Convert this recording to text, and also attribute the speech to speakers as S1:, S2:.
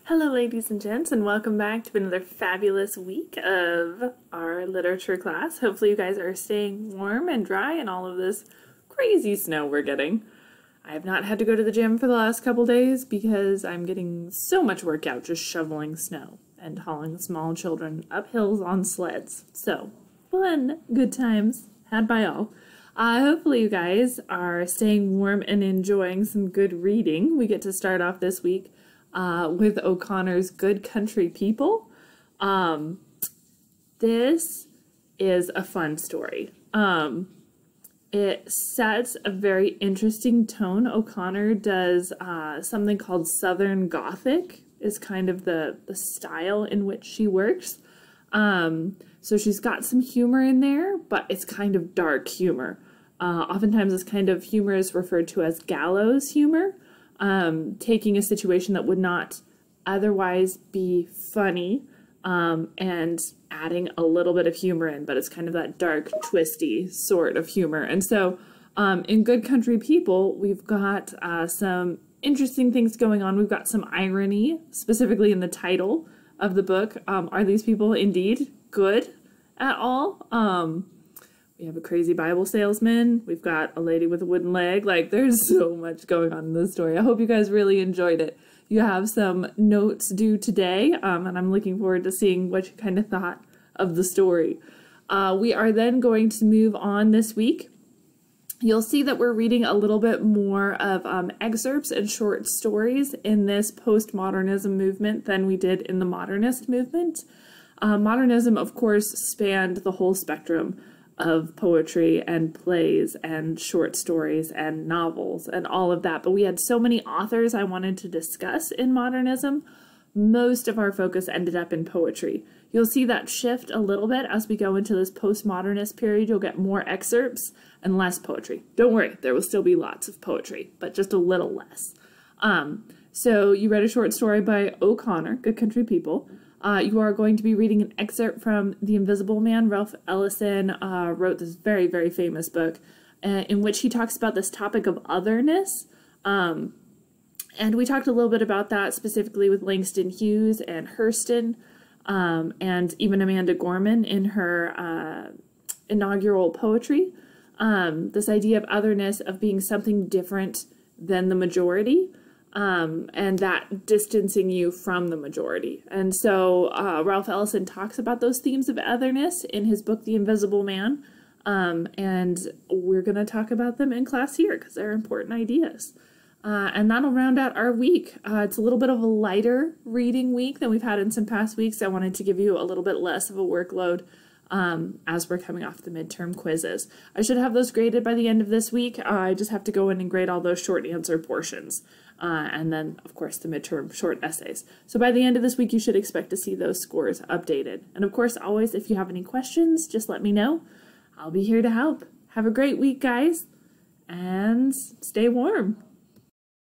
S1: Hello ladies and gents, and welcome back to another fabulous week of our literature class. Hopefully you guys are staying warm and dry in all of this crazy snow we're getting. I have not had to go to the gym for the last couple days because I'm getting so much workout just shoveling snow and hauling small children up hills on sleds. So, fun, good times had by all. Hopefully you guys are staying warm and enjoying some good reading. We get to start off this week with O'Connor's Good Country People. This is a fun story. It sets a very interesting tone. O'Connor does something called Southern Gothic, is kind of the style in which she works. So she's got some humor in there, but it's kind of dark humor. Oftentimes this kind of humor is referred to as gallows humor. Taking a situation that would not otherwise be funny and adding a little bit of humor in, but it's kind of that dark, twisty sort of humor. And so in Good Country People, we've got some interesting things going on. We've got some irony, specifically in the title of the book. Are these people indeed good at all? We have a crazy Bible salesman. We've got a lady with a wooden leg. Like, there's so much going on in this story. I hope you guys really enjoyed it. You have some notes due today, and I'm looking forward to seeing what you kind of thought of the story. We are then going to move on this week. You'll see that we're reading a little bit more of excerpts and short stories in this postmodernism movement than we did in the modernist movement. Modernism, of course, spanned the whole spectrum of poetry and plays and short stories and novels and all of that. But we had so many authors I wanted to discuss in modernism. Most of our focus ended up in poetry. You'll see that shift a little bit as we go into this postmodernist period. You'll get more excerpts and less poetry. Don't worry, there will still be lots of poetry, but just a little less. So you read a short story by O'Connor, Good Country People. You are going to be reading an excerpt from The Invisible Man. Ralph Ellison wrote this very, very famous book in which he talks about this topic of otherness. And we talked a little bit about that specifically with Langston Hughes and Hurston, and even Amanda Gorman in her inaugural poetry. This idea of otherness, of being something different than the majority. And that distancing you from the majority. And so Ralph Ellison talks about those themes of otherness in his book, The Invisible Man. And we're going to talk about them in class here because they're important ideas. And that'll round out our week. It's a little bit of a lighter reading week than we've had in some past weeks. I wanted to give you a little bit less of a workload as we're coming off the midterm quizzes. I should have those graded by the end of this week. I just have to go in and grade all those short answer portions. And then, of course, the midterm short essays. So by the end of this week, you should expect to see those scores updated. And of course, always, if you have any questions, just let me know. I'll be here to help. Have a great week, guys, and stay warm.